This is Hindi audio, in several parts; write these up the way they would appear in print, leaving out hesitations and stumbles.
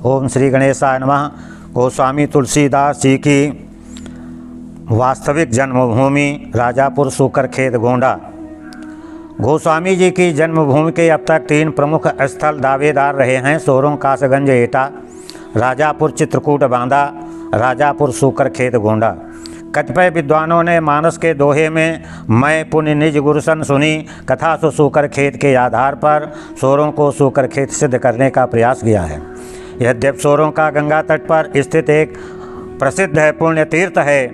ओम श्री गणेशाय नमः। गोस्वामी तुलसीदास जी की वास्तविक जन्मभूमि राजापुर सूकरखेत गोंडा। गोस्वामी जी की जन्मभूमि के अब तक 3 प्रमुख स्थल दावेदार रहे हैं: सोरों कासगंज एटा, राजापुर चित्रकूट बांदा, राजापुर सूकरखेत गोंडा। कतिपय विद्वानों ने मानस के दोहे में मैं पुण्य निज गुरुसन सुनी कथा सो सूकरखेत के आधार पर सोरों को सूकरखेत सिद्ध करने का प्रयास किया है। यद्यपि सोरों का गंगा तट पर स्थित एक प्रसिद्ध है पुण्य तीर्थ है,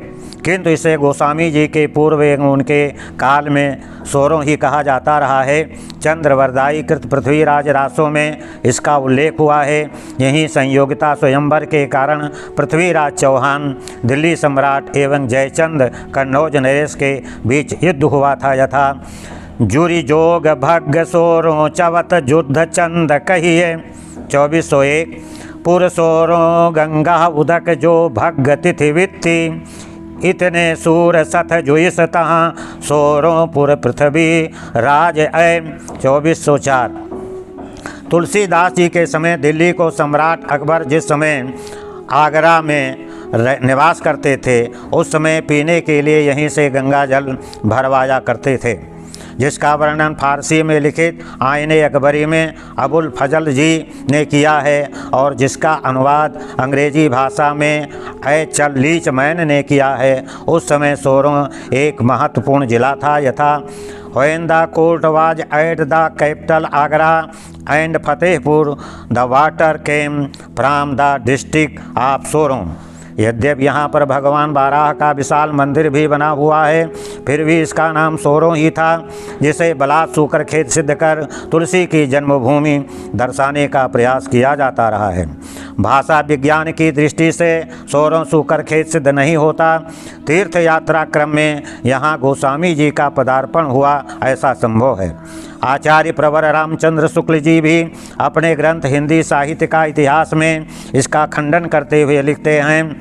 किंतु इसे गोस्वामी जी के पूर्व एवं उनके काल में सोरों ही कहा जाता रहा है। चंद्रवरदायी कृत पृथ्वीराज रासों में इसका उल्लेख हुआ है। यहीं संयोगिता स्वयंवर के कारण पृथ्वीराज चौहान दिल्ली सम्राट एवं जयचंद कन्नौज नरेश के बीच युद्ध हुआ था। यथा जुरी जोग भग्ग सोरों चवत युद्ध चंद कहिए 2401। पुर सोरों गंगा उदक जो भग्ग तिथि वित्ति इतने सूर सथ जुइस तहाँ सोरों पुर पृथ्वी राज ऐ 2404। तुलसीदास जी के समय दिल्ली को सम्राट अकबर जिस समय आगरा में निवास करते थे, उस समय पीने के लिए यहीं से गंगा जल भरवाया करते थे, जिसका वर्णन फारसी में लिखित आईने अकबरी में अबुल फजल जी ने किया है और जिसका अनुवाद अंग्रेजी भाषा में चल लीच मैन ने किया है। उस समय सोरों एक महत्वपूर्ण जिला था। यथा when the court was at the capital Agra and Fatehpur the water came from the district of सोरों। यद्यपि यहाँ पर भगवान बाराह का विशाल मंदिर भी बना हुआ है, फिर भी इसका नाम सोरों ही था, जिसे बलात् सूकरखेत सिद्ध कर तुलसी की जन्मभूमि दर्शाने का प्रयास किया जाता रहा है। भाषा विज्ञान की दृष्टि से सोरों सूकरखेत सिद्ध नहीं होता। तीर्थ यात्रा क्रम में यहाँ गोस्वामी जी का पदार्पण हुआ ऐसा संभव है। आचार्य प्रवर रामचंद्र शुक्ल जी भी अपने ग्रंथ हिंदी साहित्य का इतिहास में इसका खंडन करते हुए लिखते हैं,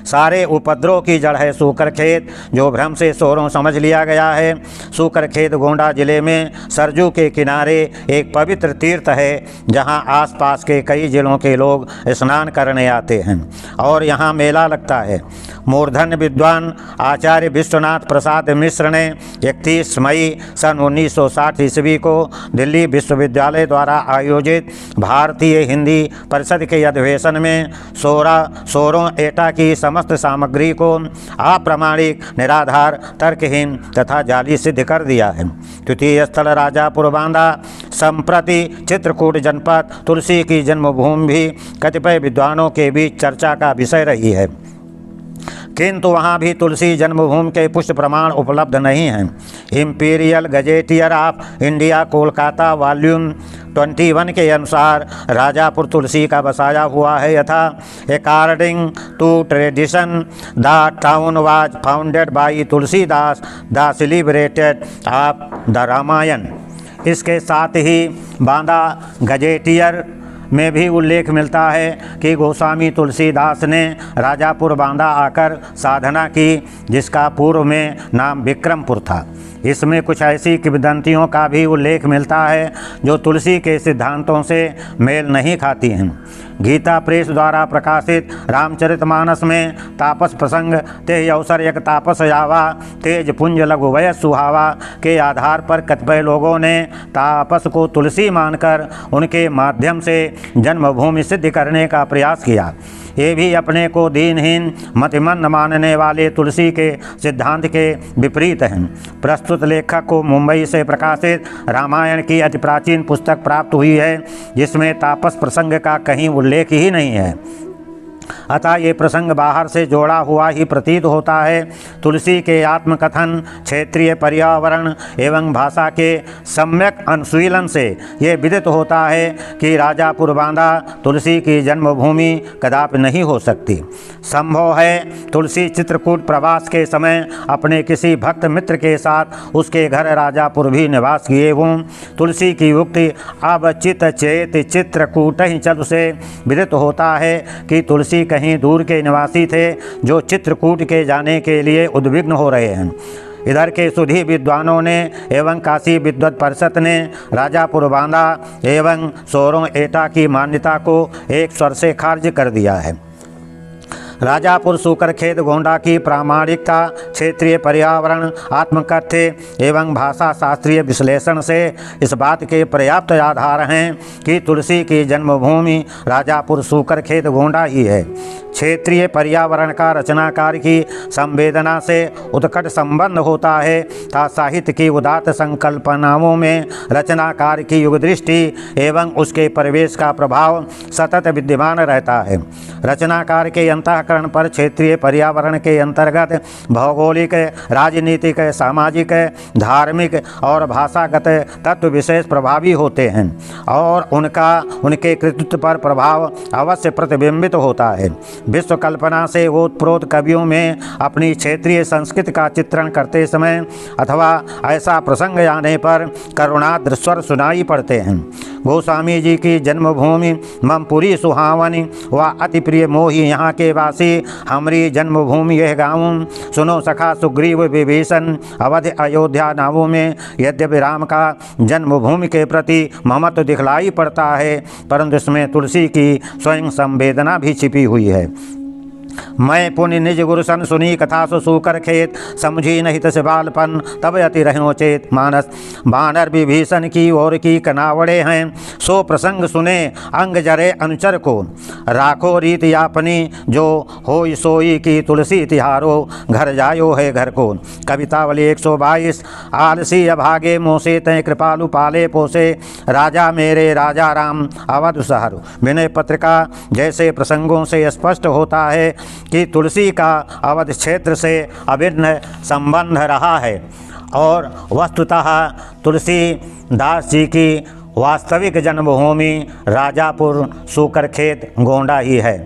सारे उपद्रव की जड़ है सूकरखेत, जो भ्रम से सोरों समझ लिया गया है। सूकरखेत गोंडा जिले में सरजू के किनारे एक पवित्र तीर्थ है, जहां आसपास के कई जिलों के लोग स्नान करने आते हैं और यहां मेला लगता है। मूर्धन्य विद्वान आचार्य विश्वनाथ प्रसाद मिश्र ने 31 मई सन 1960 ईस्वी को दिल्ली विश्वविद्यालय द्वारा आयोजित भारतीय हिंदी परिषद के अधिवेशन में सोरों एटा की समस्त सामग्री को अप्रामाणिक, निराधार, तर्कहीन तथा जाली सिद्ध कर दिया है। तृतीय स्थल राजापुर बांदा संप्रति चित्रकूट जनपद तुलसी की जन्मभूमि भी कतिपय विद्वानों के बीच चर्चा का विषय रही है, किंतु वहाँ भी तुलसी जन्मभूमि के पुष्ट प्रमाण उपलब्ध नहीं हैं। Imperial gazetteer of India Kolkata volume 21 के अनुसार राजापुर तुलसी का बसाया हुआ है। यथा according to tradition the town was founded by Tulsidas the celebrated of the Ramayana. इसके साथ ही बांदा गजेटियर में भी उल्लेख मिलता है कि गोस्वामी तुलसीदास ने राजापुर बांदा आकर साधना की, जिसका पूर्व में नाम विक्रमपुर था। इसमें कुछ ऐसी किंवदंतियों का भी उल्लेख मिलता है जो तुलसी के सिद्धांतों से मेल नहीं खाती हैं। गीता प्रेस द्वारा प्रकाशित रामचरितमानस में तापस प्रसंग ते अवसर एक तापस यावा तेज पुंज लघु वय सुहावा के आधार पर कतिपय लोगों ने तापस को तुलसी मानकर उनके माध्यम से जन्मभूमि सिद्ध करने का प्रयास किया। ये भी अपने को दीनहीन मतिमंद मानने वाले तुलसी के सिद्धांत के विपरीत हैं। प्रस्तुत लेखक को मुंबई से प्रकाशित रामायण की अति प्राचीन पुस्तक प्राप्त हुई है, जिसमें तापस प्रसंग का कहीं उल्लेख ही नहीं है, अतः ये प्रसंग बाहर से जोड़ा हुआ ही प्रतीत होता है। तुलसी के आत्मकथन, क्षेत्रीय पर्यावरण एवं भाषा के सम्यक अनुशीलन से ये विदित होता है कि राजापुर बांदा तुलसी की जन्मभूमि कदापि नहीं हो सकती। संभव है तुलसी चित्रकूट प्रवास के समय अपने किसी भक्त मित्र के साथ उसके घर राजापुर भी निवास किए हों। तुलसी की उक्ति अब चित चेत चित्रकूट ही चल से विदित होता है कि तुलसी कहीं दूर के निवासी थे जो चित्रकूट के जाने के लिए उद्विग्न हो रहे हैं। इधर के सुधी विद्वानों ने एवं काशी विद्वत परिषद ने राजापुर बांदा एवं सोरों एटा की मान्यता को एक स्वर से खारिज कर दिया है। राजापुर सूकरखेत गोंडा की प्रामाणिकता क्षेत्रीय पर्यावरण आत्मकथ्य एवं भाषा शास्त्रीय विश्लेषण से इस बात के पर्याप्त आधार हैं कि तुलसी की जन्मभूमि राजापुर सूकरखेत गोंडा ही है। क्षेत्रीय पर्यावरण का रचनाकार की संवेदना से उत्कट संबंध होता है तथा साहित्य की उदात्त संकल्पनाओं में रचनाकार की युग दृष्टि एवं उसके परिवेश का प्रभाव सतत विद्यमान रहता है। रचनाकार के अंतःकरण पर क्षेत्रीय पर्यावरण के अंतर्गत भौगोलिक, राजनीतिक, सामाजिक, धार्मिक और भाषागत तत्व विशेष प्रभावी होते हैं और उनके कृतित्व पर प्रभाव अवश्य प्रतिबिंबित होता है। विश्व कल्पना से ओतप्रोत कवियों में अपनी क्षेत्रीय संस्कृति का चित्रण करते समय अथवा ऐसा प्रसंग आने पर करुणाद्र स्वर सुनाई पड़ते हैं। गोस्वामी जी की जन्मभूमि ममपुरी सुहावनी व अति प्रिय मोही यहाँ के वासी हमरी जन्मभूमि यह गाँव सुनो सखा सुग्रीव विभीषण अवध अयोध्या नावों में यद्यपि राम का जन्मभूमि के प्रति ममत्व दिखलाई पड़ता है परंतु इसमें तुलसी की स्वयं संवेदना भी छिपी हुई है। मैं पुण्य निज गुरु सन सुनी कथा सूकर खेत समझी नहीं तस बालपन तब अति रहनो चेत मानस बानर विभीषण की ओर की कनावड़े हैं सो प्रसंग सुने अंग जरे अनुचर को राखो रीत यापनी जो हो सोई की तुलसी तिहारो घर जायो है घर को। कवितावली 122 आलसी अभागे मोसे तय कृपालु पाले पोसे राजा मेरे राजा राम अवध शहर। विनय पत्रिका जैसे प्रसंगों से स्पष्ट होता है कि तुलसी का अवध क्षेत्र से अभिन्न संबंध रहा है और वस्तुतः तुलसी दास जी की वास्तविक जन्मभूमि राजापुर सूकरखेत गोंडा ही है।